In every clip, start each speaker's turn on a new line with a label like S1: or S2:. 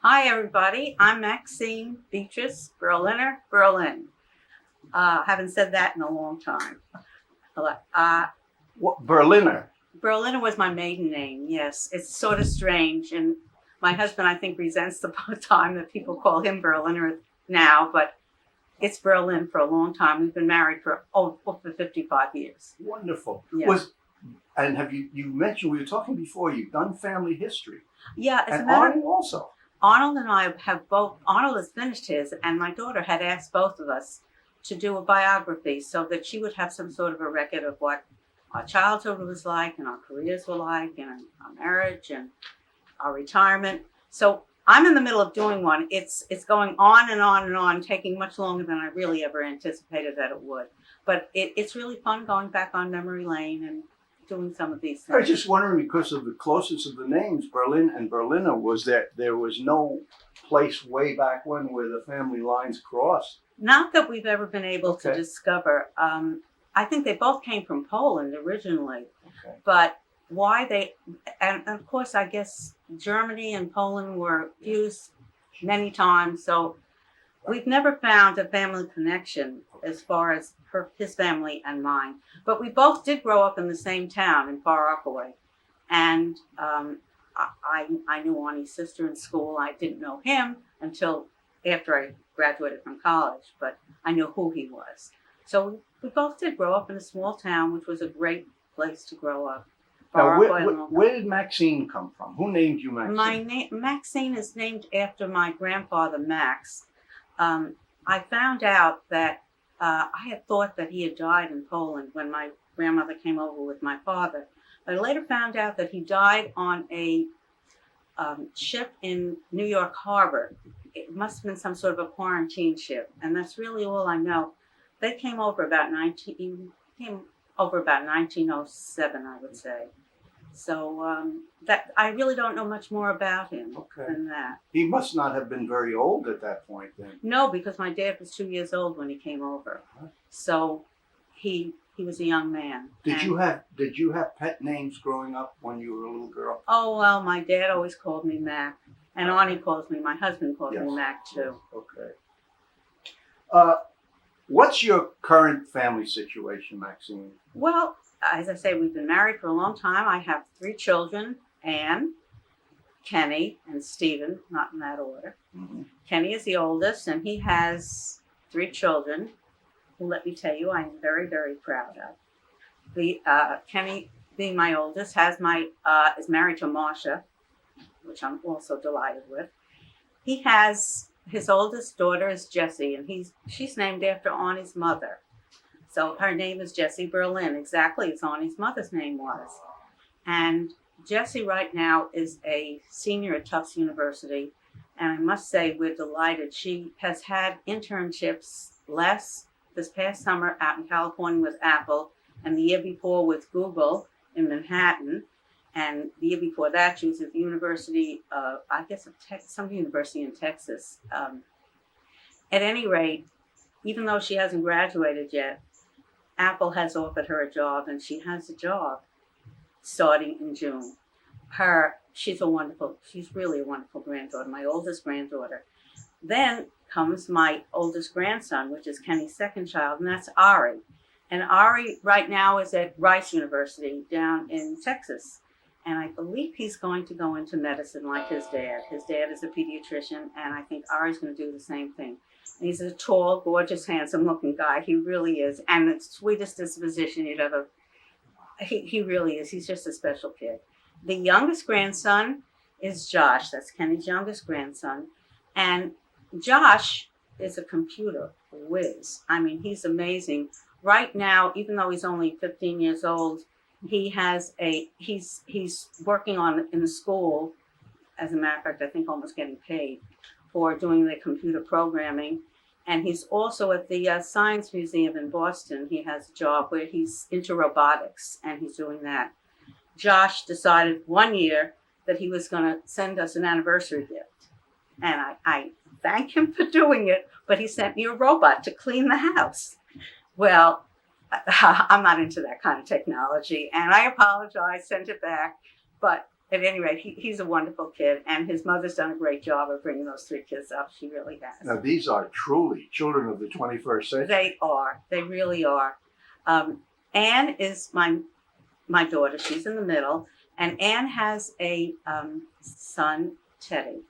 S1: Hi, everybody. I'm Maxine, Beatrice, Berliner, Berlin. Haven't said that in a long time.
S2: What, Berliner?
S1: Berliner was my maiden name, yes. It's sort of strange, and my husband, I think, resents the time that people call him Berliner now, but it's Berlin for a long time. We've been married for over 55 years.
S2: Wonderful.
S1: Yeah.
S2: And have you mentioned, we were talking before, you've done family history.
S1: Yeah,
S2: And Arnie also.
S1: Arnold and I have both, Arnold has finished his, and my daughter had asked both of us to do a biography so that she would have some sort of a record of what our childhood was like and our careers were like and our marriage and our retirement. So I'm in the middle of doing one. It's going on and on and on, taking much longer than I really ever anticipated that it would. But it's really fun going back on memory lane and doing some of these things.
S2: I was just wondering, because of the closeness of the names, Berlin and Berliner, was that there was no place way back when where the family lines crossed?
S1: Not that we've ever been able to
S2: Okay.
S1: discover. I think they both came from Poland originally,
S2: Okay.
S1: but why they, and of course, I guess Germany and Poland were fused many times, so we've never found a family connection as far as his family and mine. But we both did grow up in the same town in Far Rockaway, and I knew Arnie's sister in school. I didn't know him until after I graduated from college, but I knew who he was. So we both did grow up in a small town, which was a great place to grow up.
S2: Now, where did Maxine come from? Who named you Maxine?
S1: My name, Maxine, is named after my grandfather, Max. I found out that I had thought that he had died in Poland when my grandmother came over with my father. But I later found out that he died on a ship in New York Harbor. It must have been some sort of a quarantine ship, and that's really all I know. They came over about 1907, I would say. So that I really don't know much more about him than that.
S2: He must not have been very old at that point then.
S1: No, because my dad was 2 years old when he came over. So he was a young man.
S2: Did you have pet names growing up when you were a little girl?
S1: Oh, well, my dad always called me Mac, and Arnie calls me, my husband calls me Mac too.
S2: Okay. What's your current family situation, Maxine?
S1: Well, as I say, we've been married for a long time. I have 3 children, Anne, Kenny, and Stephen, not in that order.
S2: Mm-hmm.
S1: Kenny is the oldest, and he has 3 children, who, let me tell you, I'm very, very proud of. Kenny, being my oldest, is married to Marcia, which I'm also delighted with. He has, his oldest daughter is Jessie, and she's named after Arnie's mother. So her name is Jessie Berlin, exactly as Arnie's mother's name was. And Jessie right now is a senior at Tufts University, and I must say we're delighted. She has had internships this past summer out in California with Apple, and the year before with Google in Manhattan, and the year before that she was at the University of, some university in Texas. At any rate, even though she hasn't graduated yet, Apple has offered her a job, and she has a job starting in June. She's really a wonderful granddaughter, my oldest granddaughter. Then comes my oldest grandson, which is Kenny's second child, and that's Ari. And Ari right now is at Rice University down in Texas. And I believe he's going to go into medicine like his dad. His dad is a pediatrician, and I think Ari's going to do the same thing. And he's a tall, gorgeous, handsome-looking guy. He really is. And the sweetest disposition you'd ever... He really is. He's just a special kid. The youngest grandson is Josh. That's Kenny's youngest grandson. And Josh is a computer whiz. I mean, he's amazing. Right now, even though he's only 15 years old, he's working in the school, as a matter of fact, I think almost getting paid for doing the computer programming. And he's also at the Science Museum in Boston. He has a job where he's into robotics, and he's doing that. Josh decided one year that he was going to send us an anniversary gift. And I thank him for doing it, but he sent me a robot to clean the house. Well, I'm not into that kind of technology, and I apologize, sent it back. But at any rate, he's a wonderful kid, and his mother's done a great job of bringing those 3 kids up. She really has.
S2: Now, these are truly children of the 21st century.
S1: They are. They really are. Anne is my daughter. She's in the middle, and Anne has a son, Teddy.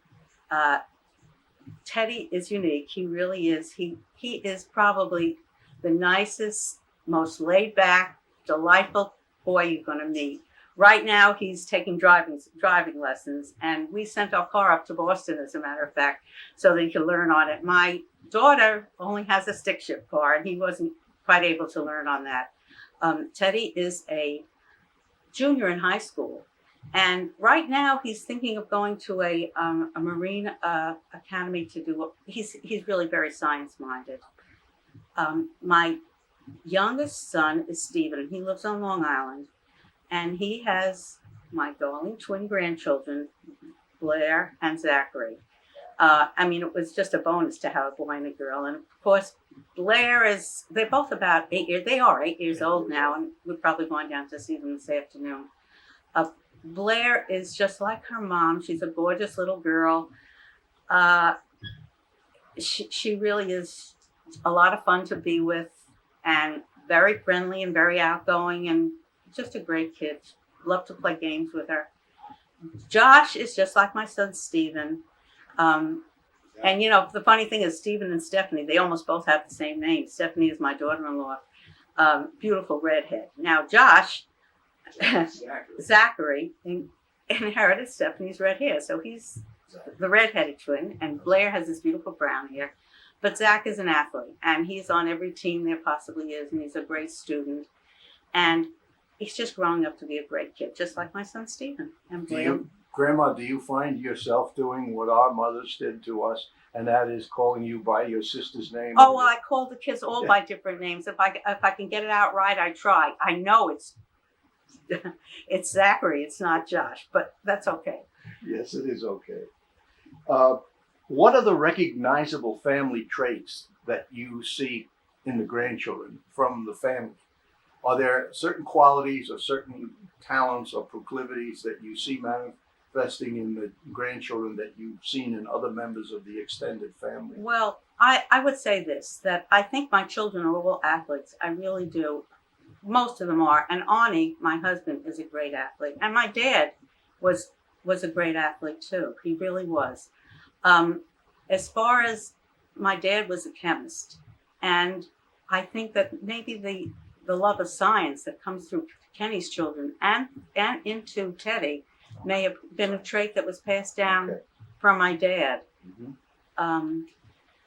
S1: Teddy is unique. He really is. He is probably the nicest, most laid back, delightful boy you're going to meet. Right now, he's taking driving lessons, and we sent our car up to Boston, as a matter of fact, so that he could learn on it. My daughter only has a stick shift car, and he wasn't quite able to learn on that. Teddy is a junior in high school, and right now he's thinking of going to a Marine academy to do. He's really very science minded. My youngest son is Stephen, and he lives on Long Island, and he has my darling twin grandchildren, Blair and Zachary. It was just a bonus to have a boy and a girl, and of course, they're both about 8 years. They are 8 years old now, and we're probably going down to see them this afternoon. Blair is just like her mom. She's a gorgeous little girl. She really is a lot of fun to be with, and very friendly and very outgoing, and just a great kid. Love to play games with her. Josh is just like my son Stephen. And the funny thing is, Stephen and Stephanie, they almost both have the same name. Stephanie is my daughter-in-law. Beautiful redhead. Now Josh, Zachary, inherited Stephanie's red hair. So he's the redheaded twin, and Blair has this beautiful brown hair. But Zach is an athlete, and he's on every team there possibly is, and he's a great student. And he's just growing up to be a great kid, just like my son Stephen. And Blair.
S2: Grandma, do you find yourself doing what our mothers did to us, and that is calling you by your sister's name?
S1: Oh, well, I call the kids all by different names. If I can get it out right, I try. I know it's Zachary, it's not Josh, but that's okay.
S2: Yes, it is okay. What are the recognizable family traits that you see in the grandchildren from the family? Are there certain qualities or certain talents or proclivities that you see manifesting in the grandchildren that you've seen in other members of the extended family?
S1: Well, I would say this, that I think my children are all athletes. I really do. Most of them are. And Arnie, my husband, is a great athlete. And my dad was a great athlete too. He really was. As far as my dad was a chemist, and I think that maybe the love of science that comes through Kenny's children and into Teddy may have been a trait that was passed down from my dad.
S2: Mm-hmm.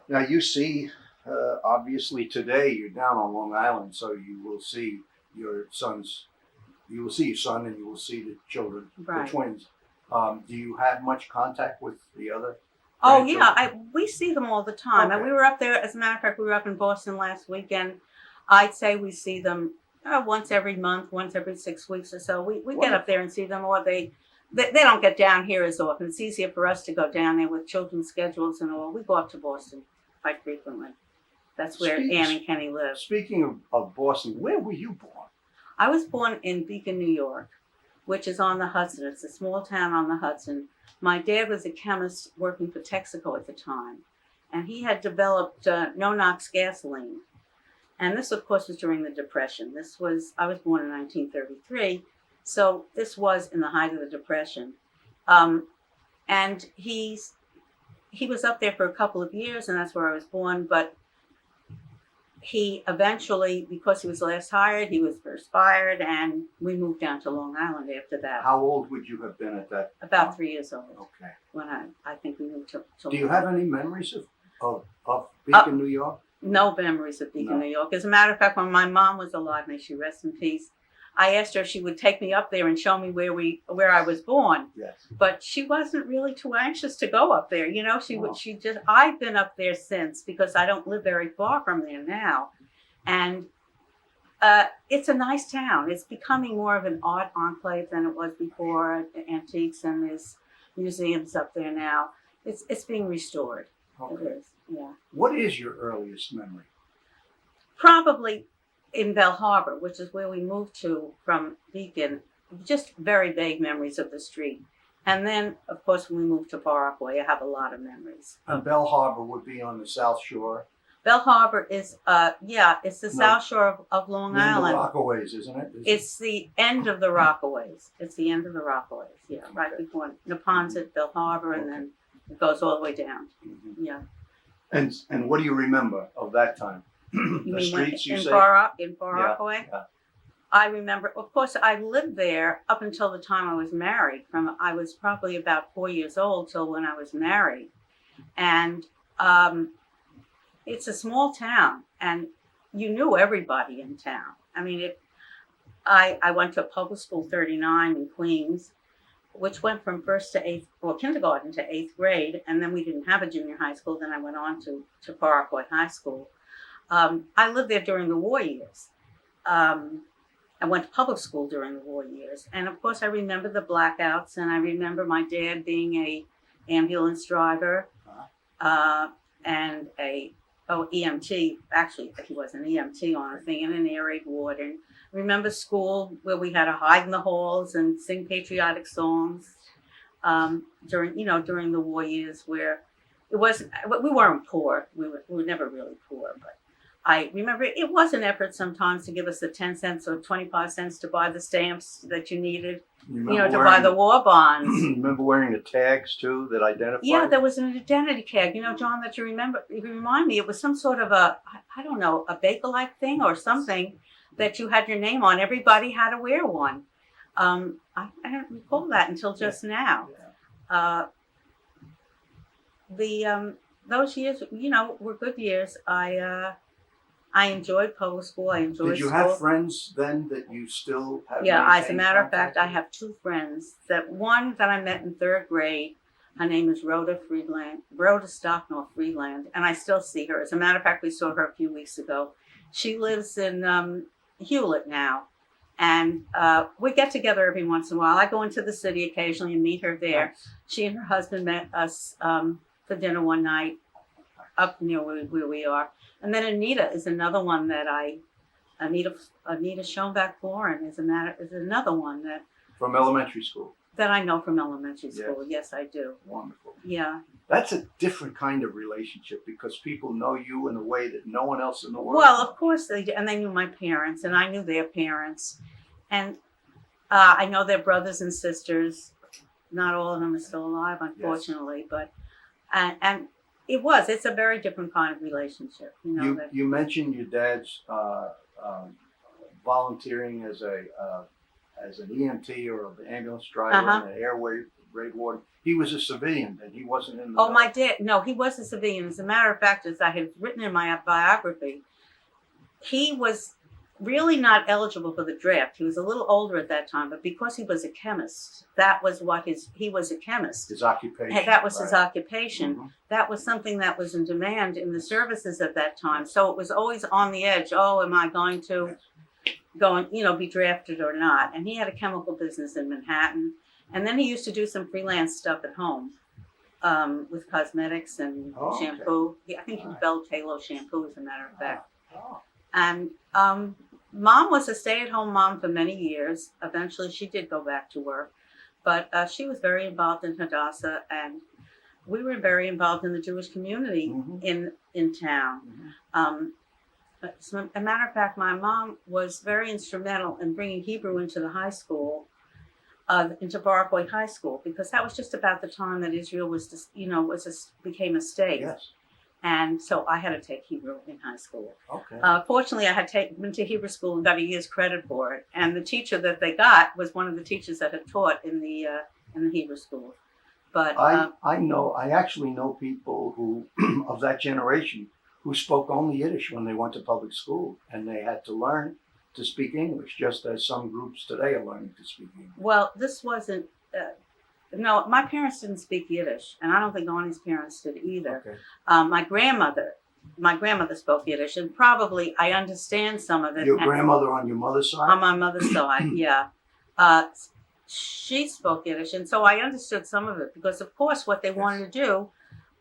S2: Now you see, obviously today you're down on Long Island, so you will see your son and you will see the children,
S1: right.
S2: The twins. Do you have much contact with the other?
S1: Oh yeah, we see them all the time.
S2: Okay.
S1: And we were up there, as a matter of fact, we were up in Boston last weekend. I'd say we see them once every month, once every 6 weeks or so. We get up there and see them, or they don't get down here as often. It's easier for us to go down there with children's schedules and all. We go up to Boston quite frequently. That's where Anne and Kenny live.
S2: Speaking of Boston, where were you born?
S1: I was born in Beacon, New York, which is on the Hudson. It's a small town on the Hudson. My dad was a chemist working for Texaco at the time, and he had developed no-NOx gasoline. And this, of course, was during the Depression. I was born in 1933, so this was in the height of the Depression. And he was up there for a couple of years, and that's where I was born, but he eventually, because he was last hired, he was first fired, and we moved down to Long Island after that.
S2: How old would you have been at that?
S1: About 3 years old.
S2: Okay.
S1: When I think we moved to
S2: Do you have any memories of Beacon, New York?
S1: No memories of Beacon,
S2: No.
S1: New York. As a matter of fact, when my mom was alive, may she rest in peace, I asked her if she would take me up there and show me where I was born.
S2: Yes.
S1: But she wasn't really too anxious to go up there. I've been up there since, because I don't live very far from there now. And it's a nice town. It's becoming more of an art enclave than it was before. Antiques, and there's museums up there now. It's being restored.
S2: Okay.
S1: It is, yeah.
S2: What is your earliest memory?
S1: Probably in Bell Harbor, which is where we moved to from Beacon. just very vague memories of the street. And then, of course, when we moved to Parkway, I have a lot of memories.
S2: And Bell Harbor would be on the South Shore.
S1: Bell Harbor is, it's the
S2: No.
S1: South Shore of Long Island.
S2: The Rockaways, isn't it?
S1: It's the end of the Rockaways. It's the end of the Rockaways, yeah, right
S2: Okay.
S1: before Neponset, Bell Harbor, and then it goes all the way down.
S2: Mhm.
S1: Yeah.
S2: And what do you remember of that time?
S1: You
S2: The
S1: mean
S2: streets, you
S1: in
S2: say?
S1: Far Rockaway?
S2: yeah.
S1: I remember, of course, I lived there up until the time I was married. I was probably about 4 years old till when I was married. And it's a small town, and you knew everybody in town. I mean, I went to public school 39 in Queens, which went from kindergarten to 8th grade, and then we didn't have a junior high school. Then I went on to Parkway High School. I lived there during the war years. I went to public school during the war years. And of course, I remember the blackouts, and I remember my dad being a ambulance driver and EMT. Actually, he was an EMT on a thing, and an air raid warden. I remember school where we had to hide in the halls and sing patriotic songs during the war years, where we weren't poor. We were never really poor, but I remember it was an effort sometimes to give us the 10 cents or 25 cents to buy the stamps that you needed, to buy the war bonds.
S2: Remember wearing the tags too that identified?
S1: Yeah, there was an identity tag. John, that you remind me, it was some sort of a Bakelite thing or something that you had your name on. Everybody had to wear one. I don't recall that until just now. Those years, were good years. I enjoyed public school. I enjoyed
S2: Did you
S1: school.
S2: have friends then that you still have?
S1: Yeah, as a
S2: maintained
S1: matter of
S2: contact
S1: fact, I
S2: with?
S1: have two friends. One that I met in 3rd grade. Her name is Rhoda Stocknell Freeland, and I still see her. As a matter of fact, we saw her a few weeks ago. She lives in Hewlett now, and we get together every once in a while. I go into the city occasionally and meet her there.
S2: Nice.
S1: She and her husband met us for dinner one night up near where we are. And then Anita is another one that Anita Schoenbach Florin is another one
S2: From elementary school.
S1: that I know from elementary school. Yes, I do.
S2: Wonderful.
S1: Yeah.
S2: That's a different kind of relationship because people know you in a way that no one else in the world
S1: Well,
S2: knows.
S1: of course they do. And they knew my parents, and I knew their parents. And I know their brothers and sisters. Not all of them are still alive, unfortunately. But and it's a very different kind of relationship.
S2: You mentioned your dad's volunteering as an EMT or an ambulance driver and an air raid warden. He was a civilian, and he wasn't in the.
S1: Oh, my dad! No, he was a civilian. As a matter of fact, as I had written in my biography, he was really not eligible for the draft. He was a little older at that time, but because he was a chemist, that was what he was a chemist.
S2: His occupation.
S1: And that was his occupation.
S2: Mhm.
S1: That was something that was in demand in the services at that time. So it was always on the edge. Oh, am I going to be drafted or not? And he had a chemical business in Manhattan. And then he used to do some freelance stuff at home with cosmetics and shampoo. I think he developed Halo shampoo, as a matter of fact. And Mom was a stay-at-home mom for many years. Eventually, she did go back to work. But she was very involved in Hadassah, and we were very involved in the Jewish community in town. As a matter of fact, my mom was very instrumental in bringing Hebrew into the high school, into Parkway High School, because that was just about the time that Israel became a state.
S2: Yes.
S1: And so I had to take Hebrew in high school.
S2: Okay.
S1: Fortunately, I had went to Hebrew school and got a year's credit for it. And the teacher that they got was one of the teachers that had taught in the Hebrew school. But
S2: I actually know people who of that generation who spoke only Yiddish when they went to public school, and they had to learn to speak English, just as some groups today are learning to speak English.
S1: Well, this wasn't. No, my parents didn't speak Yiddish, and I don't think Arnie's parents did either.
S2: Okay.
S1: My grandmother spoke Yiddish, and probably I understand some of it.
S2: Your grandmother on your mother's side?
S1: On my mother's side, yeah. She spoke Yiddish, and so I understood some of it, because of course what they wanted to do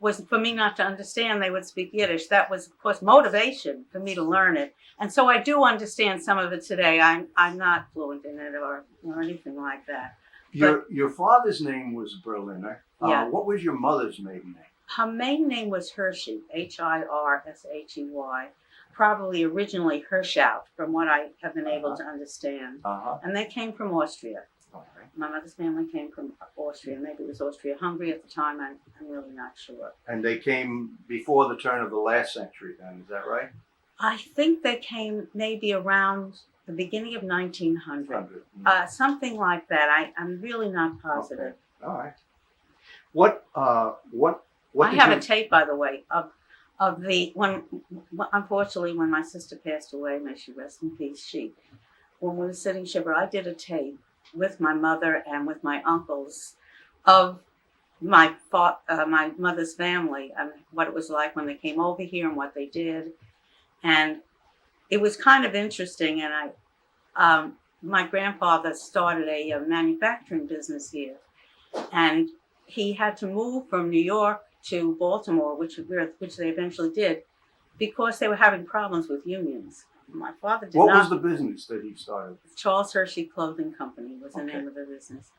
S1: was for me not to understand they would speak Yiddish. That was, of course, motivation for me to learn it. And so I do understand some of it today. I'm not fluent in it or anything like that.
S2: Your father's name was Berliner.
S1: Yeah.
S2: What was your mother's maiden name?
S1: Her maiden name was Hershey, Hirshey, probably originally Hirschout, from what I have been able to understand. And they came from Austria.
S2: Okay.
S1: My mother's family came from Austria. Maybe it was Austria-Hungary at the time. I'm really not sure.
S2: And they came before the turn of the last century then, is that right?
S1: I think they came maybe around the beginning of 1900. Something like that. I'm really not positive.
S2: Okay. All right. What
S1: I have a tape, by the way, of the unfortunately when my sister passed away, may she rest in peace. When we were sitting shiver, I did a tape with my mother and with my uncles of my mother's family and what it was like when they came over here and what they did, and it was kind of interesting. And my grandfather started a manufacturing business here, and he had to move from New York to Baltimore, which they eventually did, because they were having problems with unions. My father did not.
S2: What was the business that he started?
S1: Charles Hershey Clothing Company was the name of the business.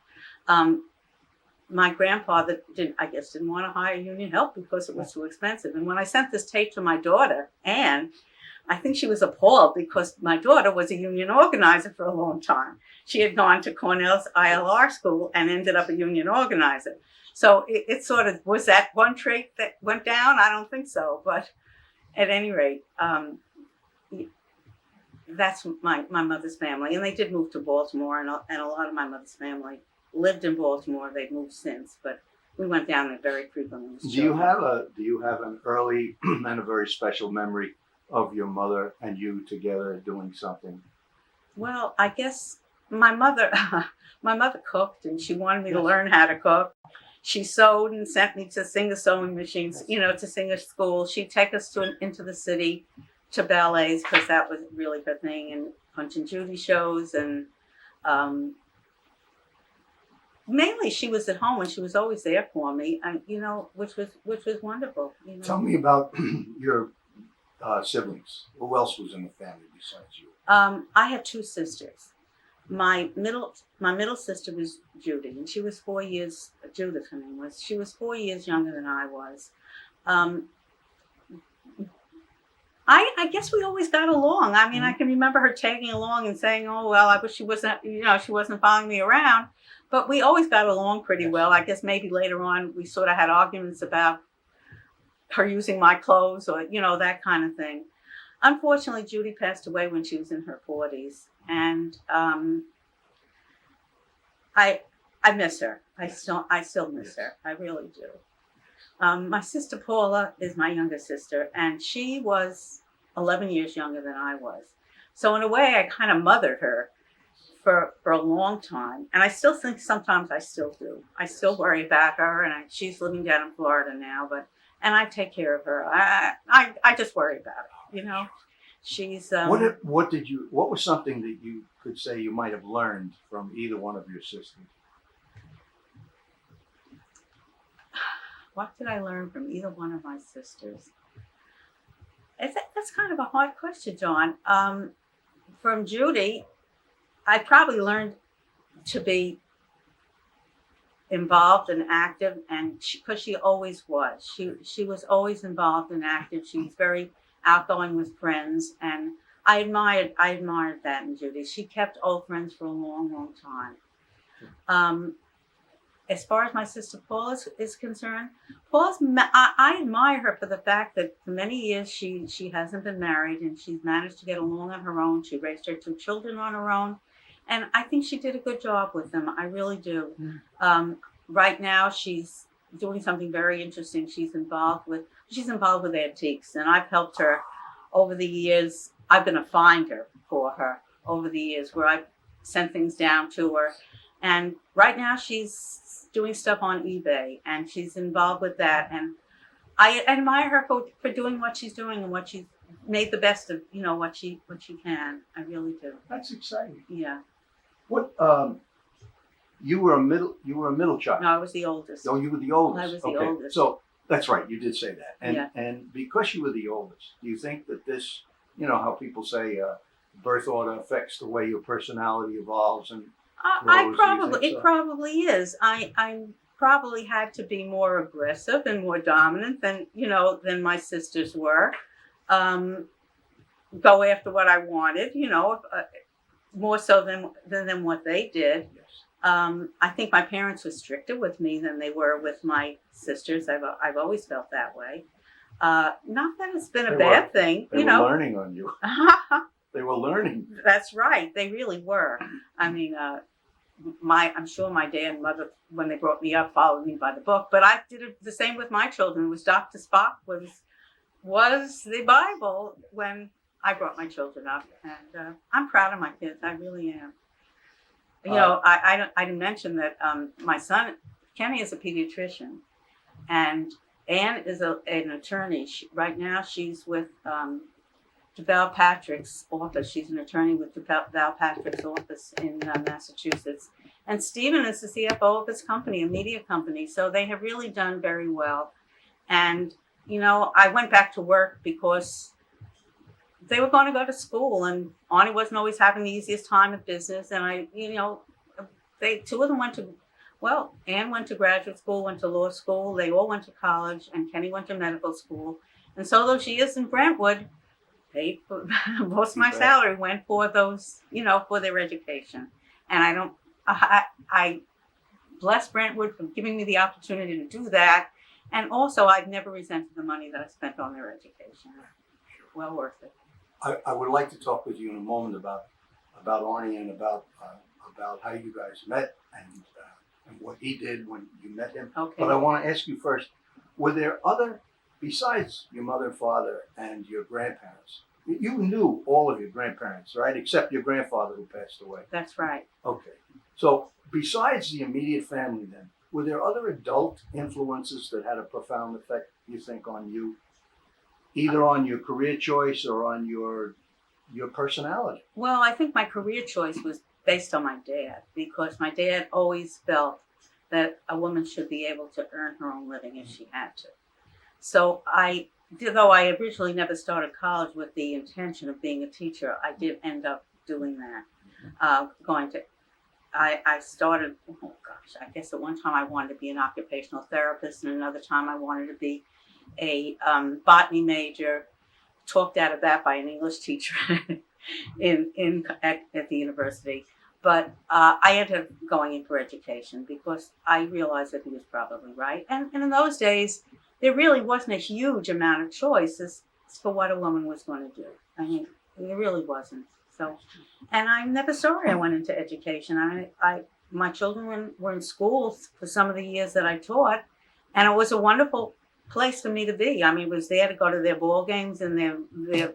S1: My grandfather didn't want to hire union help because it was too expensive. And when I sent this tape to my daughter, Anne, I think she was appalled because my daughter was a union organizer for a long time. She had gone to Cornell's ILR school and ended up a union organizer. So it sort of, was that one trait that went down? I don't think so. But at any rate, that's my mother's family. And they did move to Baltimore, and a lot of my mother's family lived in Baltimore. They've moved since, but we went down there very frequently.
S2: Do you have an early and a very special memory of your mother and you together doing something?
S1: Well, I guess my mother cooked, and she wanted me to learn how to cook. She sewed and sent me to Singer sewing machines, to Singer school. She'd take us into the city to ballets because that was really her thing, and Punch and Judy shows, and mainly she was at home and she was always there for me, and which was wonderful.
S2: Tell me about your siblings. Who else was in the family besides you?
S1: I had two sisters. My middle sister was Judy, and she was 4 years. Judith, her name was. She was 4 years younger than I was. I guess we always got along. I mean, I can remember her tagging along and saying, "Oh well, I wish she wasn't following me around." But we always got along pretty well. I guess maybe later on we sort of had arguments about her using my clothes or that kind of thing. Unfortunately, Judy passed away when she was in her 40s, and I miss her. I still miss her. I really do. My sister Paula is my younger sister, and she was 11 years younger than I was. So in a way, I kind of mothered her for a long time, and I still think sometimes I still do. I still worry about her, and she's living down in Florida now, and I take care of her. I just worry about her. She's
S2: What was something that you could say you might have learned from either one of your sisters?
S1: What did I learn from either one of my sisters? That's kind of a hard question, John. From Judy, I probably learned to be involved and active, and because she always was. She was always involved and active. She was very outgoing with friends, and I admired that in Judy. She kept old friends for a long, long time. As far as my sister Paula is concerned, I admire her for the fact that for many years she hasn't been married, and she's managed to get along on her own. She raised her two children on her own, and I think she did a good job with them. I really do. Right now, she's doing something very interesting. She's involved with antiques, and I've helped her over the years. I've been a finder for her over the years, where I've sent things down to her, and right now she's doing stuff on eBay, and she's involved with that, and I admire her for doing what she's doing and what she's made the best of what she can. I really do.
S2: That's exciting.
S1: Yeah.
S2: What you were a middle child?
S1: No, I was the oldest.
S2: Oh, you were the oldest.
S1: I was the oldest.
S2: So That's right. You did say that. And
S1: Yeah.
S2: and because you were the oldest, do you think that this, how people say birth order affects the way your personality evolves and grows? Do you think
S1: It
S2: so?
S1: probably is. I probably had to be more aggressive and more dominant than my sisters were. Um, Go after what I wanted, more so than what they did.
S2: Yes.
S1: I think my parents were stricter with me than they were with my sisters. I've always felt that way. Not that it's been a bad thing,
S2: They were learning on you. They were learning.
S1: That's right. They really were. I mean, I'm sure my dad and mother, when they brought me up, followed me by the book. But I did it the same with my children. It was Dr. Spock was the Bible when I brought my children up, and I'm proud of my kids. I really am. I didn't mention that my son Kenny is a pediatrician, and Anne is an attorney. Right now, she's with Val Patrick's office. She's an attorney with Val Patrick's office in Massachusetts. And Stephen is the CFO of his company, a media company. So they have really done very well. And, I went back to work because they were going to go to school, and Arnie wasn't always having the easiest time at business. And two of them Anne went to graduate school, went to law school. They all went to college, and Kenny went to medical school. And so those years in Brentwood, most of my salary went for those, for their education. And I bless Brentwood for giving me the opportunity to do that. And also, I've never resented the money that I spent on their education. Well worth it.
S2: I would like to talk with you in a moment about Arnie and about how you guys met and what he did when you met him.
S1: Okay.
S2: But I want to ask you first, were there other, besides your mother and father and your grandparents, you knew all of your grandparents, right? Except your grandfather who passed away.
S1: That's right.
S2: Okay. So besides the immediate family then, were there other adult influences that had a profound effect, you think, on you? Either on your career choice or on your personality?
S1: Well, I think my career choice was based on my dad, because my dad always felt that a woman should be able to earn her own living if she had to. So though I originally never started college with the intention of being a teacher, I did end up doing that. I started, I guess at one time I wanted to be an occupational therapist, and another time I wanted to be a botany major, talked out of that by an English teacher at the university. But I ended up going in for education because I realized that he was probably right. And in those days, there really wasn't a huge amount of choices for what a woman was going to do. I mean, there really wasn't. So, and I'm never sorry I went into education. My children were in school for some of the years that I taught, and it was a wonderful place for me to be. I mean, it was there to go to their ball games and their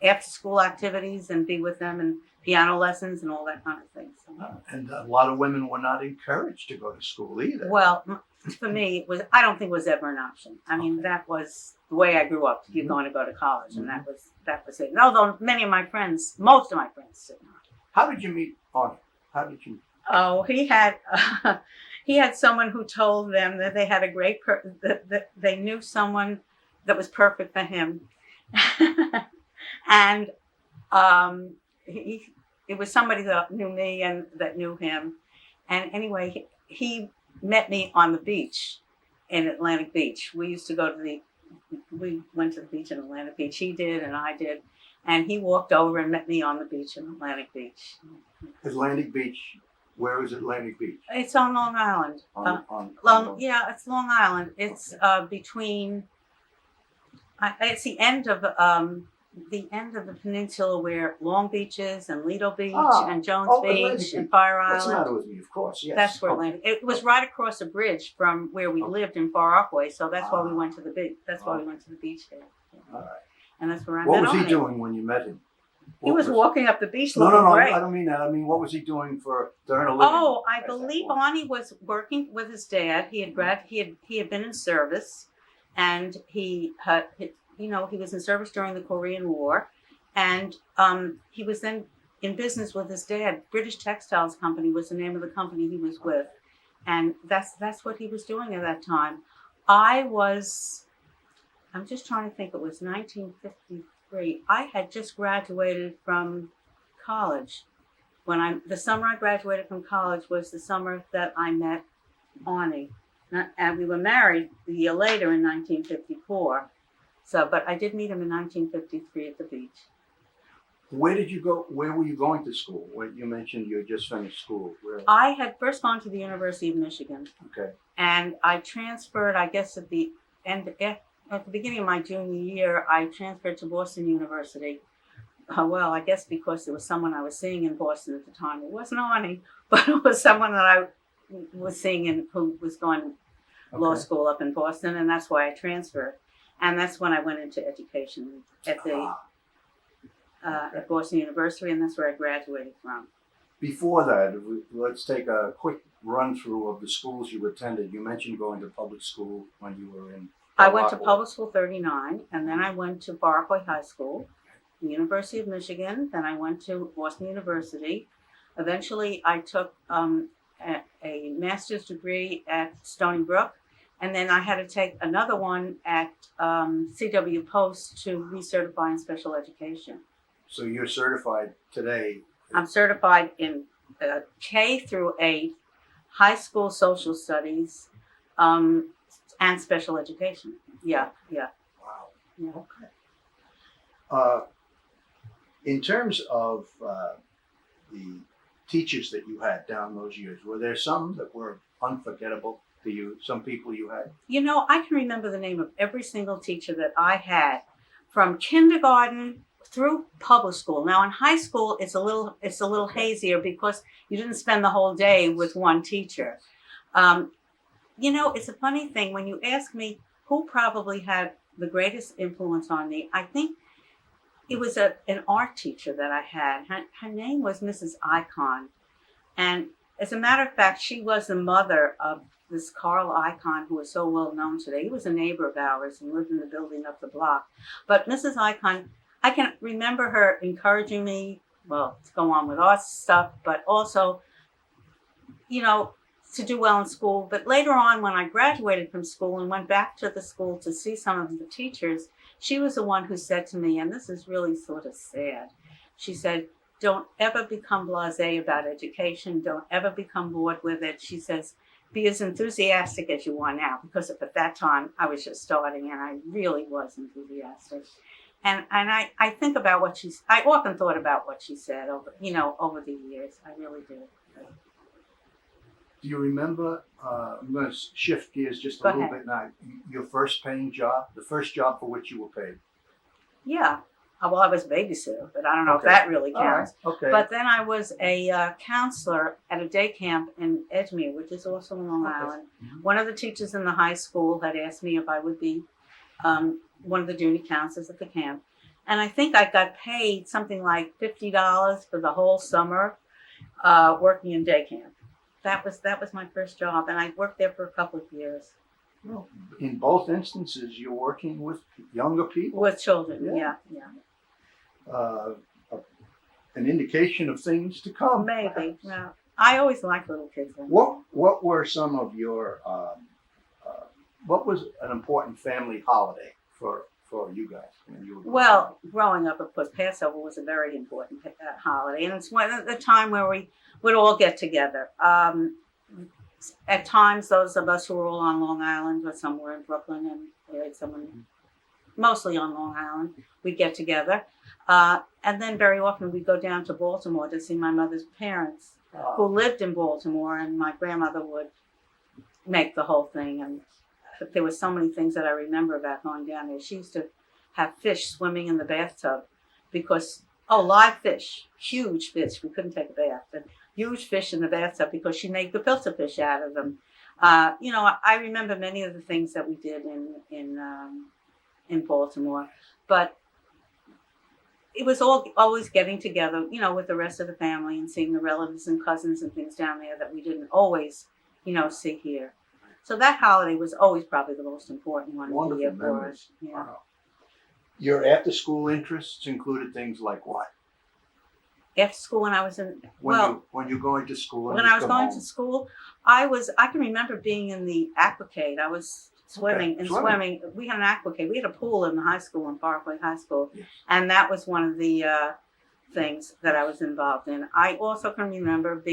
S1: after school activities and be with them, and piano lessons and all that kind of thing. So,
S2: and a lot of women were not encouraged to go to school either.
S1: well, for me, I don't think it was ever an option. I mean,
S2: Okay.
S1: that was the way I grew up. You're going to go to college, and that was it. And although most of my friends did not.
S2: How did you meet Arnie? How did you?
S1: Oh, he had someone who told them that they had a great that they knew someone that was perfect for him, and it was somebody that knew me and that knew him. And anyway, he met me on the beach in Atlantic Beach. We went to the beach in Atlantic Beach. He did, and I did. And he walked over and met me on the beach in Atlantic Beach.
S2: Atlantic Beach. Where is Atlantic Beach?
S1: It's on Long Island. Yeah, it's Long Island. It's between. It's the end of the peninsula where Long Beach is, and Lido Beach, and Jones Beach, and Fire Island.
S2: What's the matter with me? Of course, yes.
S1: That's where Atlantic. It was right across a bridge from where we lived in Far Rockaway, so that's why we went to the beach. That's why we went to the beach there.
S2: All right.
S1: And that's where I
S2: What
S1: met
S2: was he
S1: Arnie.
S2: doing when you met him?
S1: He was walking up the beach
S2: No,
S1: looking
S2: no,
S1: great.
S2: I don't mean that. I mean, what was he doing to earn a living?
S1: Oh, I
S2: at
S1: believe
S2: that point?
S1: Arnie was working with his dad. He had been in service, and he was in service during the Korean War, and he was then in business with his dad. British Textiles Company was the name of the company he was with, and that's what he was doing at that time. I'm just trying to think, it was 1953. I had just graduated from college. The summer I graduated from college was the summer that I met Arnie. And we were married a year later in 1954. So, but I did meet him in 1953 at the beach.
S2: Where did you go? Where were you going to school? You mentioned you had just finished school. Where?
S1: I had first gone to the University of Michigan.
S2: Okay.
S1: And I transferred, I guess at the beginning of my junior year, I transferred to Boston University. Well, I guess because there was someone I was seeing in Boston at the time. It wasn't Arnie, but it was someone that I was seeing and who was going to law school up in Boston, and that's why I transferred. And that's when I went into education at Boston University, and that's where I graduated from.
S2: Before that, let's take a quick run through of the schools you attended. You mentioned going to public school when you were in.
S1: I went to Public School 39, and then I went to Barclay High School, the University of Michigan. Then I went to Boston University. Eventually, I took a master's degree at Stony Brook, and then I had to take another one at C.W. Post to recertify in special education.
S2: So you're certified today?
S1: I'm certified in K through 8, high school social studies, and special education. Yeah.
S2: Wow.
S1: Yeah.
S2: Okay. In terms of the teachers that you had down those years, were there some that were unforgettable to you? Some people you had?
S1: I can remember the name of every single teacher that I had from kindergarten through public school. Now in high school, it's a little hazier because you didn't spend the whole day with one teacher. It's a funny thing when you ask me who probably had the greatest influence on me. I think it was an art teacher that I had. Her name was Mrs. Icon. And as a matter of fact, she was the mother of this Carl Icon, who is so well known today. He was a neighbor of ours and lived in the building up the block. But Mrs. Icon, I can remember her encouraging me, to go on with art stuff, but also, to do well in school. But later on, when I graduated from school and went back to the school to see some of the teachers, she was the one who said to me, and this is really sort of sad, she said, don't ever become blasé about education. Don't ever become bored with it. She says, be as enthusiastic as you are now, because at that time I was just starting and I really was enthusiastic. And I think about I often thought about what she said over the years. I really do.
S2: Do you remember, I'm going to shift gears just a little bit now, your first paying job, the first job for which you were paid?
S1: Yeah. Well, I was a babysitter, but I don't know if that really counts.
S2: All right. Okay.
S1: But then I was a counselor at a day camp in Edgemere, which is also in Long Island. Mm-hmm. One of the teachers in the high school had asked me if I would be one of the junior counselors at the camp. And I think I got paid something like $50 for the whole summer working in day camp. That was my first job, and I worked there for a couple of years.
S2: Well, in both instances, you're working with younger people?
S1: With children, yeah.
S2: An indication of things to come.
S1: Maybe. Well, I always liked little kids.
S2: What were some of your, what was an important family holiday for you guys when you were growing up?
S1: Growing up, of course, Passover was a very important holiday, and it's the time where we would all get together. At times, those of us who were all on Long Island or somewhere in Brooklyn, and we had someone mostly on Long Island, we'd get together. And then very often we'd go down to Baltimore to see my mother's parents, who lived in Baltimore, and my grandmother would make the whole thing. And there were so many things that I remember about going down there. She used to have fish swimming in the bathtub because, live fish, huge fish. We couldn't take a bath, but huge fish in the bathtub because she made gefilte fish out of them. I remember many of the things that we did in Baltimore, but it was always getting together, with the rest of the family and seeing the relatives and cousins and things down there that we didn't always, see here. So that holiday was always probably the most important one of the year for us. Yeah.
S2: Wow. Your after-school interests included things like what?
S1: After school, when I was
S2: when you're going to school.
S1: When I was going to school, I can remember being in the aquacade. I was swimming.
S2: Okay.
S1: And swimming, we had an aqua cave. We had a pool in the high school, in Parkway High School.
S2: Yes.
S1: And that was one of the things that I was involved in. I also can remember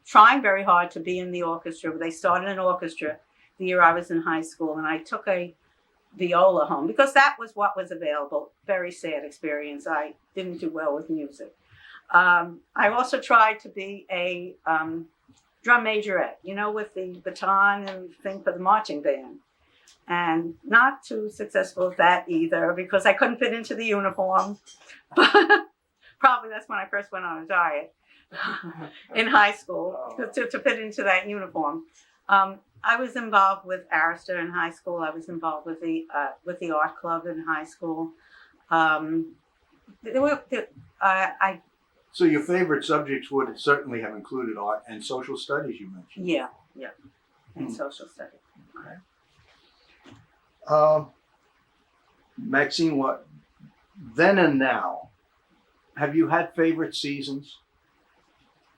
S1: trying very hard to be in the orchestra. They started an orchestra the year I was in high school, and I took a viola home because that was what was available. Very sad experience. I didn't do well with music. I also tried to be a drum majorette, with the baton and thing for the marching band. And not too successful at that either because I couldn't fit into the uniform. But probably that's when I first went on a diet in high school to fit into that uniform. I was involved with Arista in high school. I was involved with the art club in high school.
S2: So your favorite subjects would certainly have included art and social studies, you mentioned.
S1: Yeah, and social studies.
S2: Okay. Maxine, what then and now? Have you had favorite seasons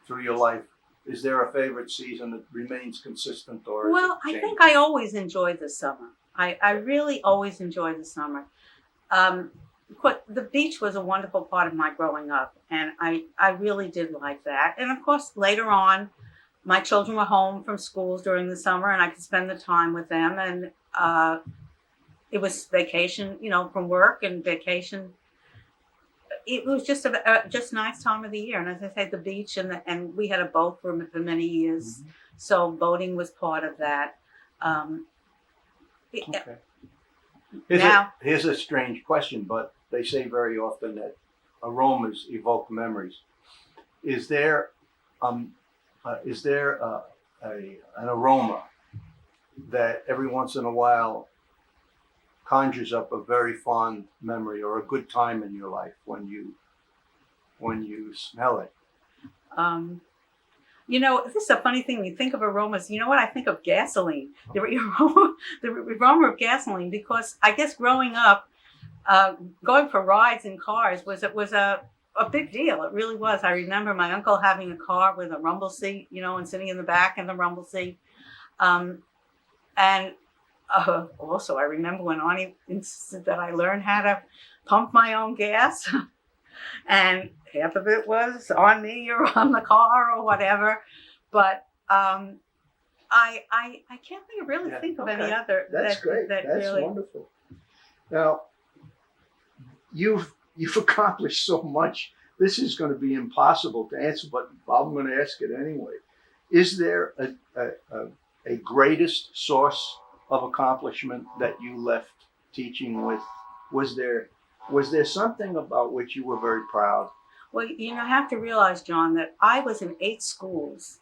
S2: through your life? Is there a favorite season that remains consistent, or
S1: Well, I think I always enjoyed the summer. I really always enjoyed the summer. The beach was a wonderful part of my growing up, and I really did like that. And of course, later on, my children were home from schools during the summer, and I could spend the time with them. And it was vacation, from work and vacation. It was just a nice time of the year, and as I say, the beach and we had a boat for many years, so boating was part of that.
S2: Okay.
S1: Now,
S2: Here's a strange question, but they say very often that aromas evoke memories. Is there an aroma that every once in a while conjures up a very fond memory or a good time in your life when you smell it?
S1: This is a funny thing. When you think of aromas, you know what? I think of gasoline. The aroma of gasoline, because I guess growing up, going for rides in cars was a big deal. It really was. I remember my uncle having a car with a rumble seat, and sitting in the back in the rumble seat. Also, I remember when Ani insisted that I learn how to pump my own gas, and half of it was on me or on the car or whatever. But I can't think of any other.
S2: That's great. That's
S1: really
S2: wonderful. Now, you've accomplished so much. This is going to be impossible to answer, but I'm going to ask it anyway. Is there a greatest source of accomplishment that you left teaching with? Was there something about which you were very proud?
S1: Well, I have to realize, John, that I was in 8 schools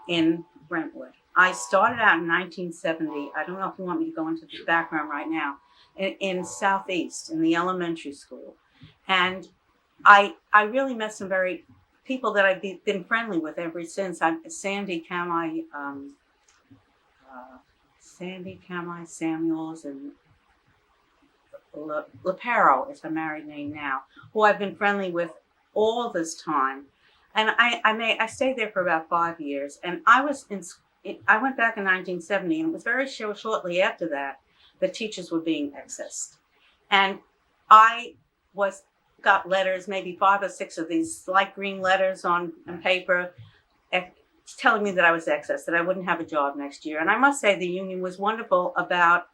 S1: in Brentwood. I started out in 1970. I don't know if you want me to go into the background right now. In Southeast, in the elementary school. And I really met some people that I've been friendly with ever since. Sandy Camai Samuels, and Laparo is her married name now, who I've been friendly with all this time. And I stayed there for about 5 years. And I went back in 1970, and it was very shortly after that teachers were being accessed. And I got letters, maybe 5 or 6 of these light green letters on paper, telling me that I was accessed, that I wouldn't have a job next year. And I must say the union was wonderful about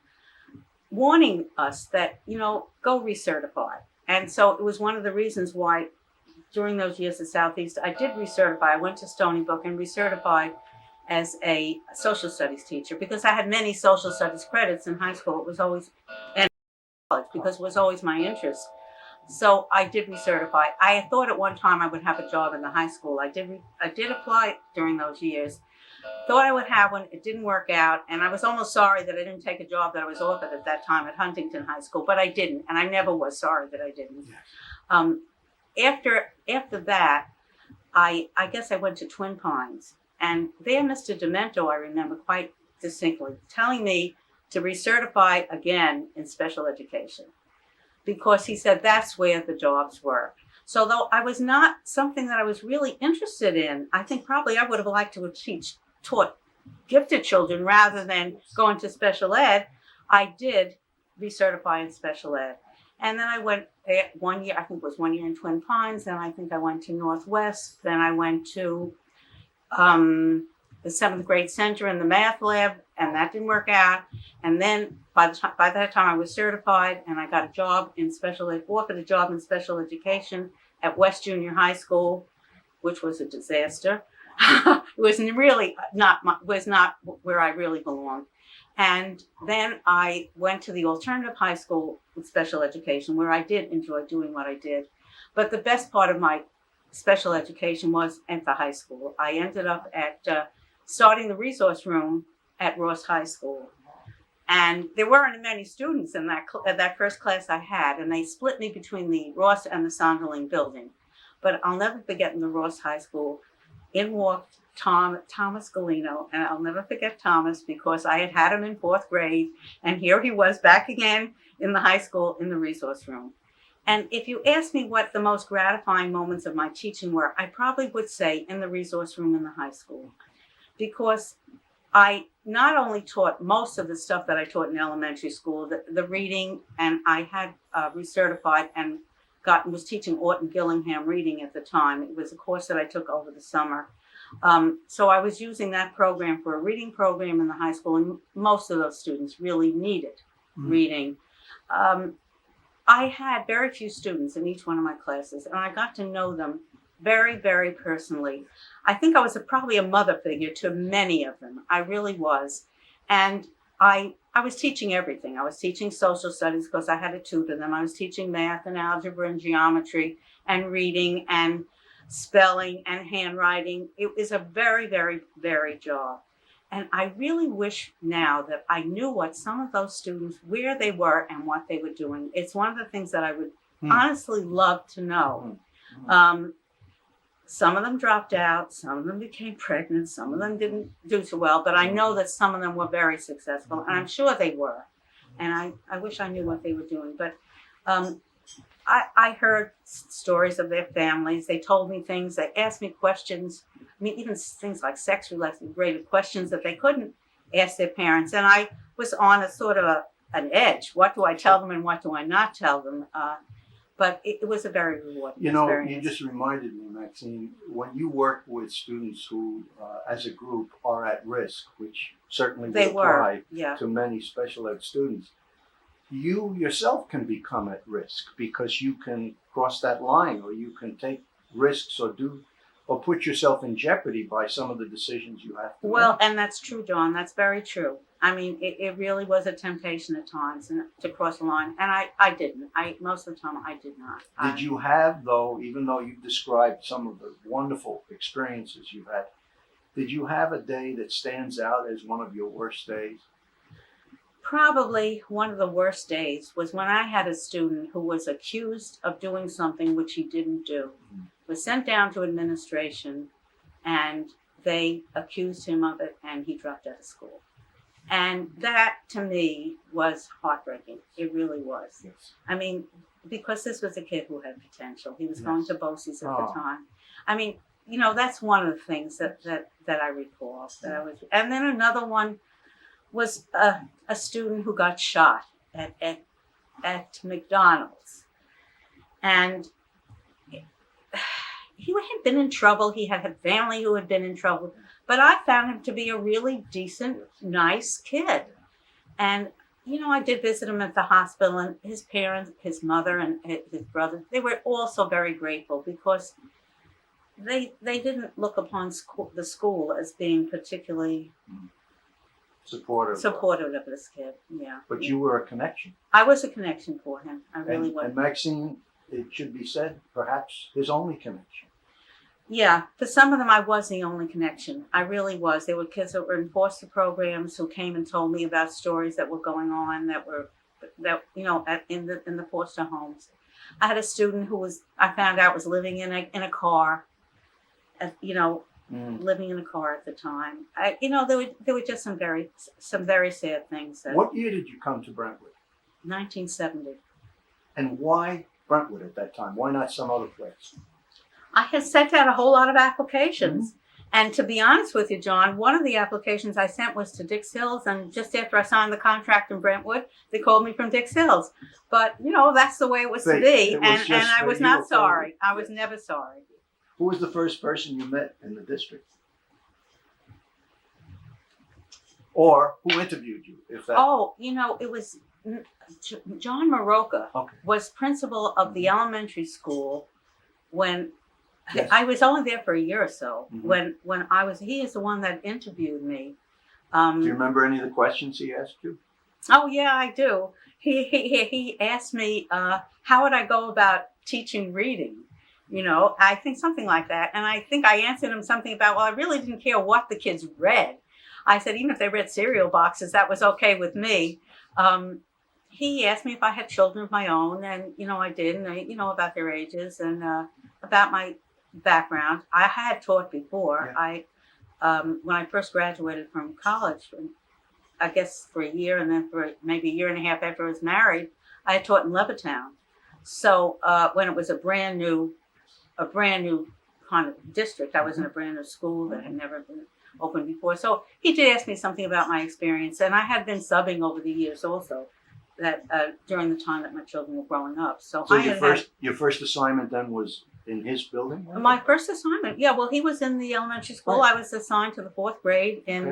S1: warning us that, go recertify. And so it was one of the reasons why during those years at Southeast, I did recertify. I went to Stony Brook and recertified as a social studies teacher because I had many social studies credits in high school. It was always, and college, because it was always my interest. So I did recertify. I thought at one time I would have a job in the high school. I did apply during those years. Thought I would have one. It didn't work out. And I was almost sorry that I didn't take a job that I was offered at that time at Huntington High School, but I didn't. And I never was sorry that I didn't. After that, I guess I went to Twin Pines. And there, Mr. Demento, I remember quite distinctly, telling me to recertify again in special education, because he said that's where the jobs were. So though I was not something that I was really interested in, I think probably I would have liked to have taught gifted children rather than going to special ed. I did recertify in special ed. And then I went 1 year, I think it was 1 year in Twin Pines. Then I think I went to Northwest. Then I went to the 7th grade center in the math lab, and that didn't work out. And then by that time I was certified, and I got a job in offered a job in special education at West Junior High School, which was a disaster. It was really not where I really belonged. And then I went to the alternative high school with special education, where I did enjoy doing what I did. But the best part of my special education was at the high school. I ended up at starting the resource room at R.O.B.S High School. And there weren't many students in that first class I had, and they split me between the Ross and the Sonderling building. But I'll never forget, in the R.O.B.S High School, in walked Thomas Galino, and I'll never forget Thomas, because I had him in 4th grade, and here he was back again in the high school in the resource room. And if you ask me what the most gratifying moments of my teaching were, I probably would say in the resource room in the high school, because I not only taught most of the stuff that I taught in elementary school, the reading, and I had recertified and was teaching Orton Gillingham reading at the time. It was a course that I took over the summer. So I was using that program for a reading program in the high school, and most of those students really needed reading. I had very few students in each one of my classes, and I got to know them very, very personally. I think I was probably a mother figure to many of them. I really was. And I was teaching everything. I was teaching social studies because I had to tutor them. I was teaching math and algebra and geometry and reading and spelling and handwriting. It was a very, very varied job. And I really wish now that I knew what some of those students, where they were and what they were doing. It's one of the things that I would honestly love to know. Some of them dropped out, some of them became pregnant, some of them didn't do so well, but I know that some of them were very successful, and I'm sure they were. And I wish I knew what they were doing. But I heard stories of their families. They told me things. They asked me questions. I mean, even things like sex-related questions that they couldn't ask their parents. And I was on a sort of an edge. What do I tell them and what do I not tell them? But it was a very rewarding experience.
S2: You just reminded me, Maxine, when you work with students who, as a group, are at risk, which certainly would apply to many special ed students, you yourself can become at risk because you can cross that line, or you can take risks or put yourself in jeopardy by some of the decisions you have to make.
S1: And that's true, John. That's very true. I mean, it really was a temptation at times to cross the line, and I didn't. Most of the time, I did not.
S2: Did you have, though, even though you described some of the wonderful experiences you had, did you have a day that stands out as one of your worst days?
S1: Probably one of the worst days was when I had a student who was accused of doing something which he didn't do. Was sent down to administration, and they accused him of it, and he dropped out of school. And that, to me, was heartbreaking. It really was.
S2: Yes.
S1: I mean, because this was a kid who had potential. He was going to BOCES at the time. I mean, that's one of the things that I recall. And then another one was a student who got shot at McDonald's. And he had been in trouble. He had family who had been in trouble. But I found him to be a really decent, nice kid. And, I did visit him at the hospital, and his parents, his mother and his brother, they were also very grateful because they didn't look upon the school as being particularly supportive of this kid. Yeah.
S2: But you were a connection.
S1: I was a connection for him. I really was.
S2: And Maxine, it should be said, perhaps his only connection.
S1: Yeah, for some of them, I was the only connection. I really was. There were kids that were in foster programs who came and told me about stories that were going on in the foster homes. I had a student who I found out was living in a car, living in a car at the time. There were just some very sad things.
S2: What year did you come to Brentwood?
S1: 1970.
S2: And why Brentwood at that time? Why not some other place?
S1: I had sent out a whole lot of applications, And to be honest with you, John, one of the applications I sent was to Dix Hills, and just after I signed the contract in Brentwood, they called me from Dix Hills. But, that's the way it was to be,
S2: It was
S1: and
S2: just
S1: I
S2: that
S1: was
S2: you were
S1: not sorry.
S2: favored.
S1: I was never sorry.
S2: Who was the first person you met in the district? Or who interviewed you, if that?
S1: Oh, it was John Maroka
S2: Okay.
S1: was principal of the elementary school when
S2: Yes.
S1: I was only there for a year or so.
S2: Mhm.
S1: When he is the one that interviewed me.
S2: Do you remember any of the questions he asked you?
S1: Oh yeah, I do. He asked me how would I go about teaching reading. I think something like that, and I think I answered him something about, well, I really didn't care what the kids read. I said even if they read cereal boxes, that was okay with me. He asked me if I had children of my own, and I did, and about their ages and about my background. I had taught before.
S2: Yeah.
S1: When I first graduated from college, I guess for a year, and then for maybe a year and a half after I was married, I had taught in Levittown. So when it was a brand new kind of district, I was in a brand new school that had never been opened before. So he did ask me something about my experience, and I had been subbing over the years also, that during the time that my children were growing up. So
S2: your first assignment then was in his building?
S1: My first assignment, yeah. Well, he was in the elementary school.
S2: Right.
S1: I was assigned to the 4th grade in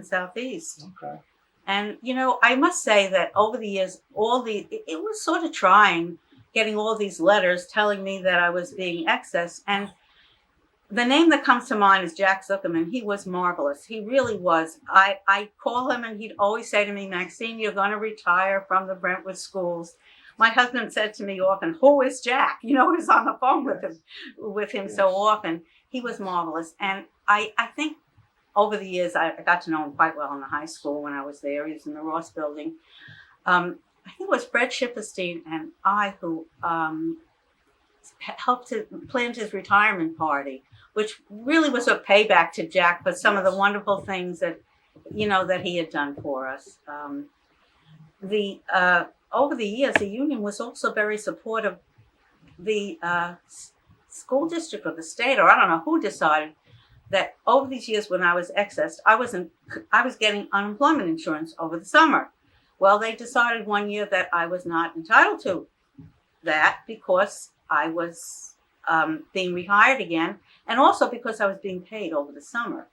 S1: Southeast.
S2: Okay.
S1: And I must say that over the years, it was sort of trying getting all these letters telling me that I was being excessed. And the name that comes to mind is Jack Zuckerman. He was marvelous. He really was. I call him, and he'd always say to me, Maxine, you're going to retire from the Brentwood Schools. My husband said to me often, who is Jack? He was on the phone with him
S2: Yes.
S1: so often. He was marvelous. And I think over the years, I got to know him quite well in the high school when I was there. He was in the R.O.B.S building. I think it was Fred Shipperstein and I who helped to plan his retirement party, which really was a payback to Jack for some of the wonderful things that he had done for us. Over the years, the union was also very supportive. The school district or the state, or I don't know who decided that over these years when I was excessed, I was getting unemployment insurance over the summer. Well, they decided one year that I was not entitled to that because I was being rehired again, and also because I was being paid over the summer.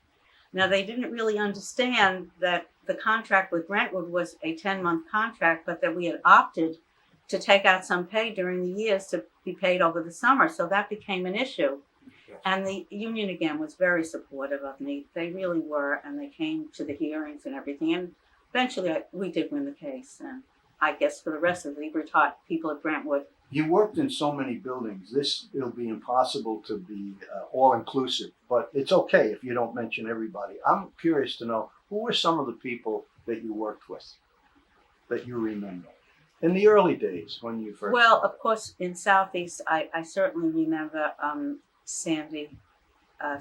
S1: Now, they didn't really understand that the contract with Brentwood was a 10-month contract, but that we had opted to take out some pay during the years to be paid over the summer. So that became an issue. And the union, again, was very supportive of me. They really were, and they came to the hearings and everything. And eventually, we did win the case. And I guess for the rest of the retired people at Brentwood.
S2: You worked in so many buildings. It'll be impossible to be all-inclusive, but it's okay if you don't mention everybody. I'm curious to know, who were some of the people that you worked with that you remember in the early days when you first?
S1: Well, of course, in Southeast, I certainly remember Sandy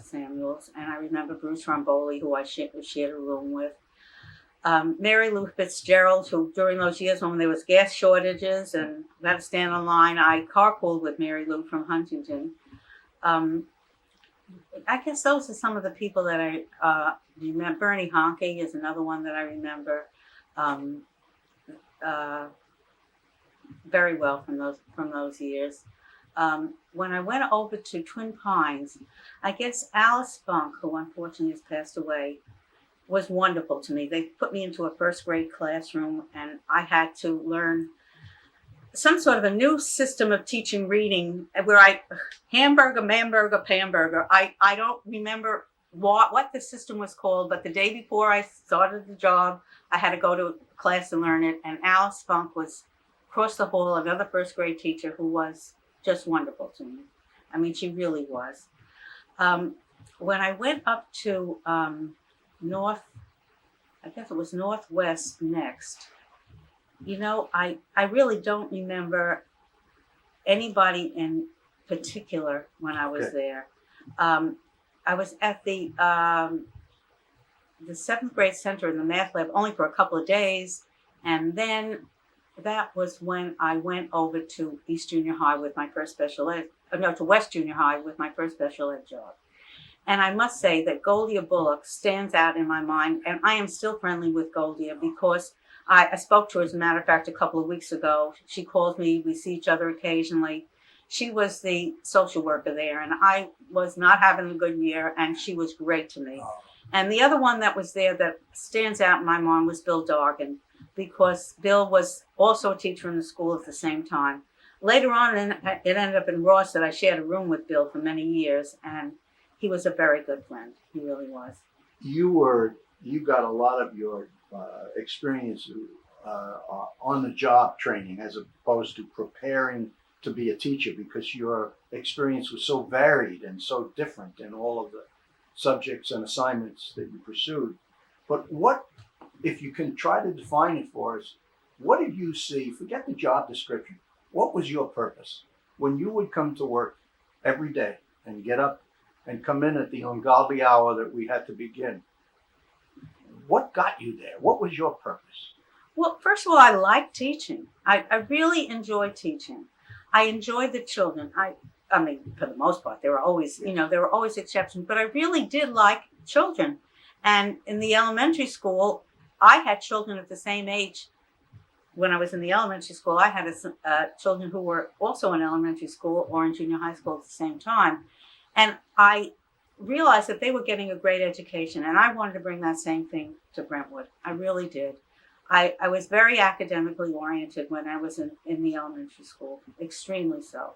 S1: Samuels, and I remember Bruce Romboli, who I shared a room with. Mary Lou Fitzgerald, who during those years when there was gas shortages and we had to stand in line, I carpooled with Mary Lou from Huntington. I guess those are some of the people that I remember. Bernie Honke is another one that I remember very well from those years. When I went over to Twin Pines, I guess Alice Funk, who unfortunately has passed away, was wonderful to me. They put me into a 1st grade classroom, and I had to learn some sort of a new system of teaching reading where hamburger, manburger, panburger. I don't remember what the system was called, but the day before I started the job, I had to go to class and learn it. And Alice Funk was across the hall, another 1st grade teacher who was just wonderful to me. I mean, she really was. When I went up to Northwest next, I really don't remember anybody in particular when I was there. I was at the 7th grade center in the math lab only for a couple of days, and then that was when I went over to East Junior High with my first special ed, to West Junior High with my first special ed job. And I must say that Goldia Bullock stands out in my mind, and I am still friendly with Goldia because I spoke to her, as a matter of fact, a couple of weeks ago. She calls me, we see each other occasionally. She was the social worker there, and I was not having a good year, and she was great to me. And the other one that was there that stands out in my mind was Bill Dargan, because Bill was also a teacher in the school at the same time. Later on, it ended up in R.O.B.S that I shared a room with Bill for many years, and he was a very good friend. He really was. You
S2: got a lot of your experience on the job training as opposed to preparing to be a teacher, because your experience was so varied and so different in all of the subjects and assignments that you pursued. But what, if you can try to define it for us, what did you see, forget the job description, what was your purpose when you would come to work every day and get up and come in at the ungodly hour that we had to begin? What got you there? What was your purpose?
S1: Well, first of all, I like teaching. I really enjoy teaching. I enjoy the children. I mean, for the most part, there were always exceptions, but I really did like children. And in the elementary school, I had children at the same age. When I was in the elementary school, I had children who were also in elementary school or in junior high school at the same time. And I realized that they were getting a great education, and I wanted to bring that same thing to Brentwood. I really did. I was very academically oriented when I was in the elementary school, extremely so.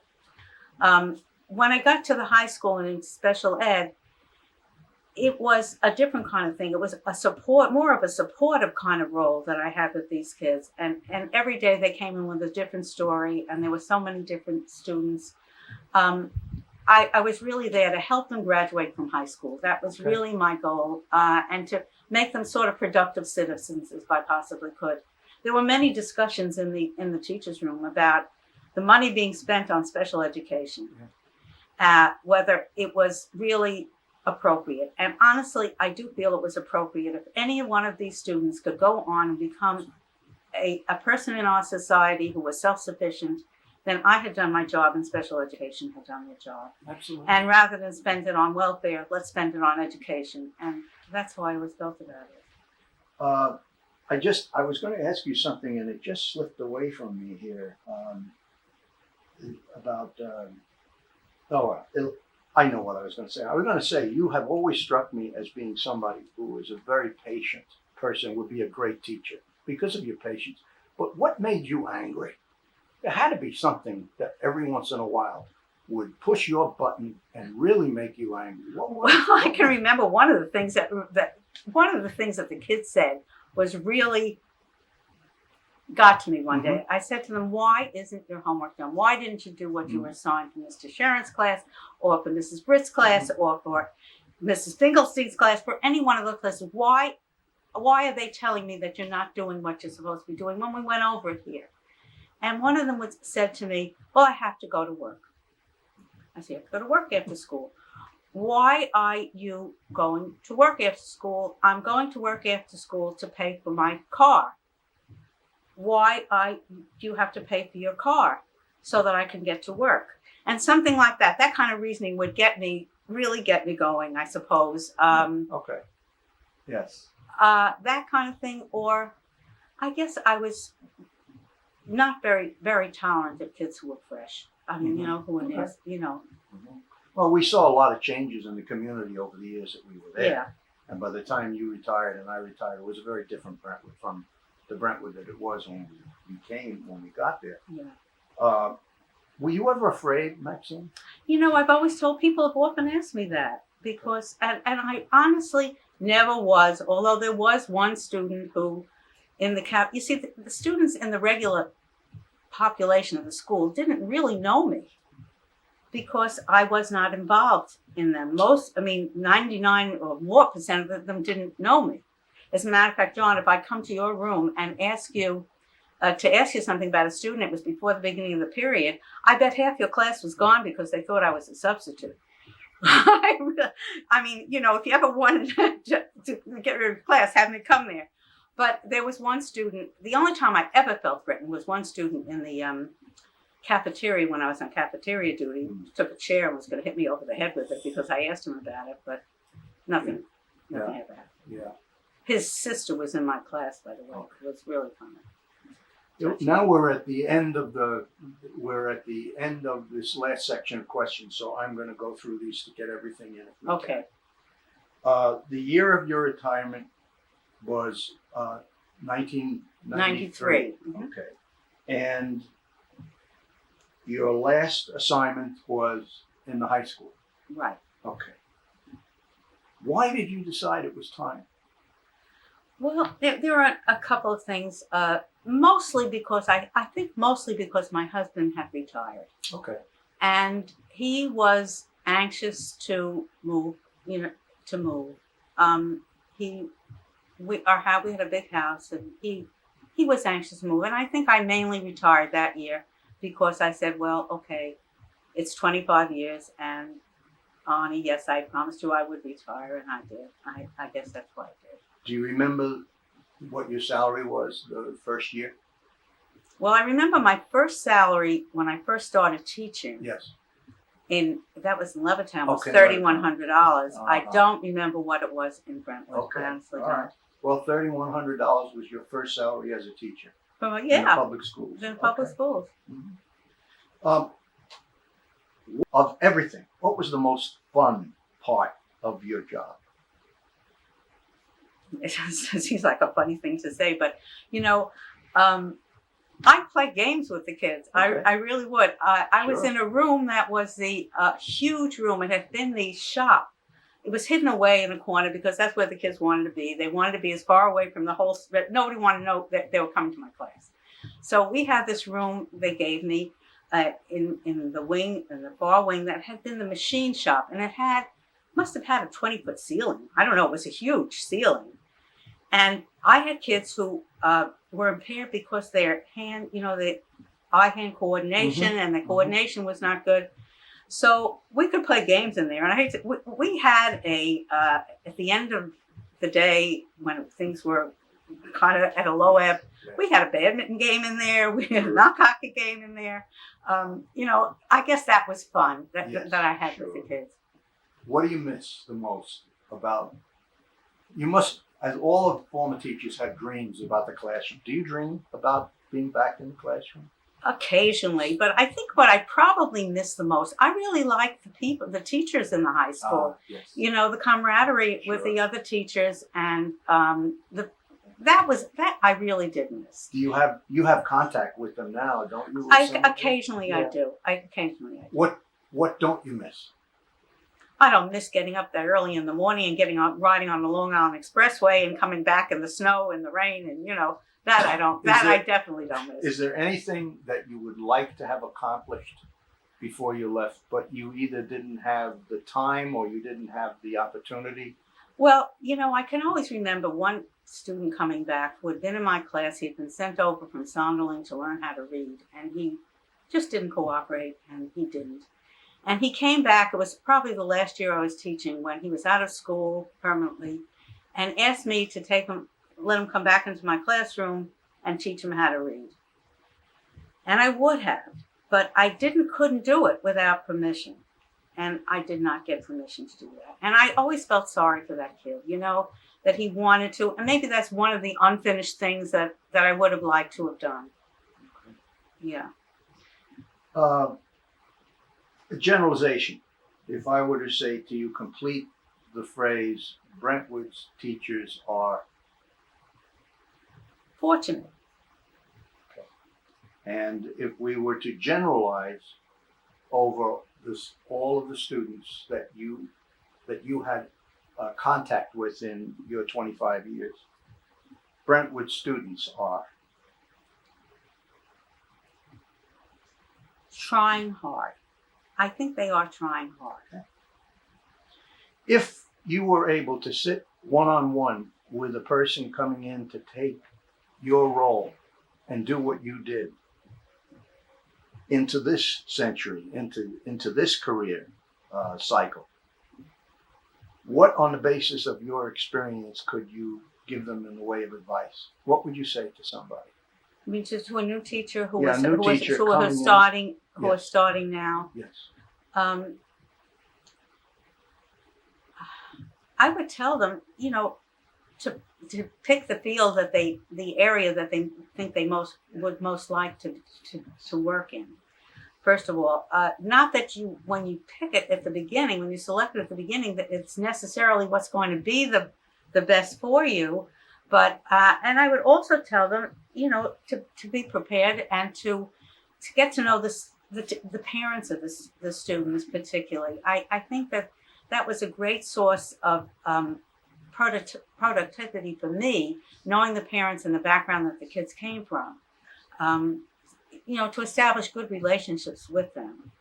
S1: When I got to the high school and in special ed, it was a different kind of thing. It was more of a supportive kind of role that I had with these kids. And every day they came in with a different story, and there were so many different students. I was really there to help them graduate from high school. That was really my goal, and to make them sort of productive citizens if I possibly could. There were many discussions in the teachers' room about the money being spent on special education, whether it was really appropriate. And honestly, I do feel it was appropriate. If any one of these students could go on and become a person in our society who was self-sufficient, then I had done my job and special education had done their job.
S2: Absolutely.
S1: And rather than spend it on welfare, let's spend it on education. And that's how I was felt about it.
S2: I was going to ask you something, and it just slipped away from me here, about, I know what I was going to say. I was going to say, you have always struck me as being somebody who is a very patient person, would be a great teacher because of your patience. But what made you angry? There had to be something that every once in a while would push your button and really make you angry.
S1: I can remember one of the things that the kids said was really got to me one day. I said to them, "Why isn't your homework done? Why didn't you do what you were assigned for Mr. Sherin's class, or for Mrs. Britt's class, or for Mrs. Finkelstein's class, for any one of the classes? Why are they telling me that you're not doing what you're supposed to be doing when we went over it here?" And one of them said to me, "Well, I have to go to work." I said, "You have to go to work after school." "Why are you going to work after school?" "I'm going to work after school to pay for my car." "Why do you have to pay for your car?" "So that I can get to work." And something like that. That kind of reasoning would really get me going, I suppose.
S2: Okay. Yes.
S1: That kind of thing. Or I guess I was not very, very tolerant of kids who were fresh. I mean, who it is,
S2: Well, we saw a lot of changes in the community over the years that we were there.
S1: Yeah.
S2: And by the time you retired and I retired, it was a very different Brentwood from the Brentwood that it was when we got there.
S1: Yeah.
S2: Were you ever afraid, Maxine?
S1: I've always told people have often asked me that, because, and I honestly never was, although there was one student who you see, the students in the regular population of the school didn't really know me because I was not involved in them. 99 or more % of them didn't know me. As a matter of fact, John, if I come to your room and ask you something about a student, it was before the beginning of the period, I bet half your class was gone because they thought I was a substitute. I mean, if you ever wanted to get rid of class, have me come there. But there was one student, the only time I ever felt threatened was one student in the cafeteria when I was on cafeteria duty. Took a chair and was going to hit me over the head with it because I asked him about it, but nothing ever happened.
S2: Yeah.
S1: His sister was in my class, by the way.
S2: Okay.
S1: It was really funny.
S2: Now we're at the end of this last section of questions, so I'm going to go through these to get everything in. If we
S1: Okay.
S2: can. The year of your retirement was 1993.
S1: Mhm.
S2: Okay. And your last assignment was in the high school.
S1: Right.
S2: Okay. Why did you decide it was time?
S1: Well, there are a couple of things. Mostly because I think mostly because my husband had retired.
S2: Okay.
S1: And he was anxious to move, to move. We had a big house, and he was anxious to move. And I think I mainly retired that year because I said, well, okay, it's 25 years, and Ani, yes, I promised you I would retire, and I did. I guess that's what I did.
S2: Do you remember what your salary was the first year?
S1: Well, I remember my first salary when I first started teaching.
S2: Yes.
S1: That was in Levittown, was
S2: Okay,
S1: $3,100. I don't remember what it was in Brentwood.
S2: Okay.
S1: I honestly
S2: All right. Well, $3,100 was your first salary as a teacher.
S1: don't.
S2: In the
S1: Yeah,
S2: public schools.
S1: in public schools.
S2: Of everything, what was the most fun part of your job?
S1: It seems like a funny thing to say, but I'd play games with the kids.
S2: Okay.
S1: I really would. I was
S2: Sure.
S1: in a room that was the huge room. It had been the shop. It was hidden away in a corner because that's where the kids wanted to be. They wanted to be as far away from the whole. Nobody wanted to know that they were coming to my class. So we had this room they gave me in the far wing that had been the machine shop, and it must have had a 20-foot ceiling. I don't know. It was a huge ceiling. And I had kids who were impaired because their the eye-hand coordination and the coordination was not good. So we could play games in there. And I hate to, we had at the end of the day when things were kind of at a low ebb, we had a badminton game in there. We had a knock hockey game in there. I guess that was fun that I had with the kids.
S2: What do you miss the most about, you must, as all of the former teachers had dreams about the classroom. Do you dream about being back in the classroom?
S1: Occasionally, but I think what I probably miss the most, I really like the teachers in the high school.
S2: Yes.
S1: The camaraderie with the other teachers, and that I really did miss.
S2: Do you have contact with them now, don't you?
S1: Occasionally I do.
S2: What don't you miss?
S1: I don't miss getting up that early in the morning and riding on the Long Island Expressway and coming back in the snow and the rain, and that I don't. I definitely don't miss.
S2: Is there anything that you would like to have accomplished before you left, but you either didn't have the time or you didn't have the opportunity?
S1: Well, I can always remember one student coming back who had been in my class. He had been sent over from Sonderling to learn how to read, and he just didn't cooperate, and he didn't. And he came back, it was probably the last year I was teaching, when he was out of school permanently, and asked me to let him come back into my classroom and teach him how to read. And I would have, but I couldn't do it without permission. And I did not get permission to do that. And I always felt sorry for that kid, that he wanted to. And maybe that's one of the unfinished things that I would have liked to have done. Yeah.
S2: A generalization. If I were to say to you, complete the phrase, Brentwood's teachers are
S1: fortunate.
S2: Okay. And if we were to generalize over all of the students that you had contact with in your 25 years, Brentwood students are
S1: trying hard. I think they are trying hard.
S2: Okay. If you were able to sit one-on-one with a person coming in to take your role and do what you did into this century, into this career cycle, what on the basis of your experience could you give them in the way of advice? What would you say to somebody?
S1: I mean, to a new teacher who
S2: Yeah,
S1: was
S2: new
S1: who was
S2: teacher
S1: who
S2: coming
S1: are
S2: in.
S1: starting who are
S2: Yes.
S1: starting now.
S2: Yes.
S1: I would tell them, to pick the field that the area that they think they would most like to work in. First of all, not that when you pick it at the beginning, when you select it at the beginning, that it's necessarily what's going to be the best for you. But and I would also tell them, to be prepared and to get to know the parents of the students particularly. I think that was a great source of productivity for me, knowing the parents and the background that the kids came from. To establish good relationships with them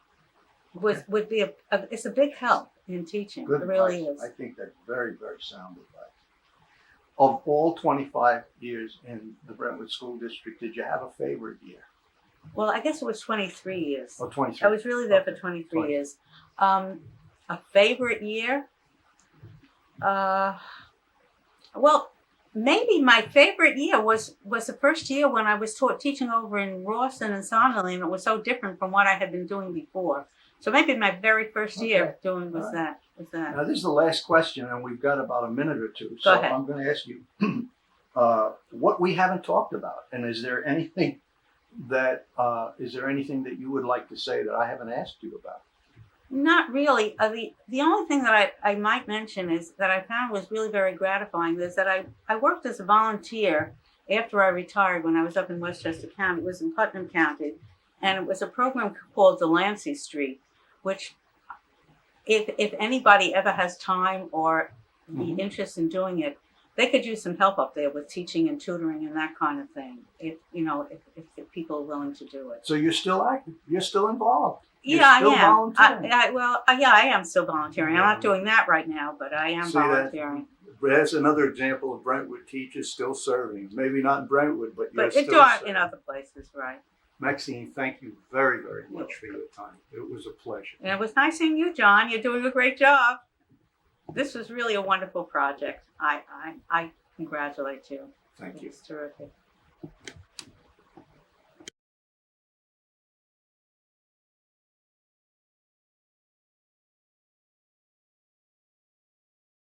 S1: would be it's a big help in teaching.
S2: Good
S1: It really
S2: advice.
S1: is.
S2: I think that's very, very sound advice. Of all 25 years in the Brentwood School District, did you have a favorite year?
S1: Well, I guess it was 23 years.
S2: Oh, 23.
S1: I was really there for
S2: Okay.
S1: 23 years. A favorite year? Well, maybe my favorite year was the first year when I was teaching over in Rawson and Sonderling, and it was so different from what I had been doing before. So maybe my very first year doing was
S2: All
S1: that.
S2: Now, this is the last question, and we've got about a minute or two.
S1: Go
S2: So
S1: ahead.
S2: I'm going to ask you what we haven't talked about, and is there anything that you would like to say that I haven't asked you about?
S1: Not really. The only thing that I might mention is that I found was really very gratifying is that I worked as a volunteer after I retired when I was up in Westchester County. It was in Putnam County, and it was a program called Delancey Street, which if anybody ever has time or the interest in doing it, they could use some help up there with teaching and tutoring and that kind of thing. If people are willing to do it.
S2: So you're still active. You're still involved. You're
S1: Yeah,
S2: still
S1: I am.
S2: volunteering.
S1: I am still volunteering. I'm not doing that right now, but I am
S2: See that?
S1: volunteering.
S2: That's another example of Brentwood teachers still serving. Maybe not in Brentwood, but you're
S1: But
S2: still
S1: it's doing
S2: serving.
S1: in other places, right?
S2: Maxine, thank you very, very much for your time. It was a pleasure.
S1: And it was nice seeing you, John. You're doing a great job. This was really a wonderful project. I congratulate you.
S2: Thank you.
S1: It's terrific.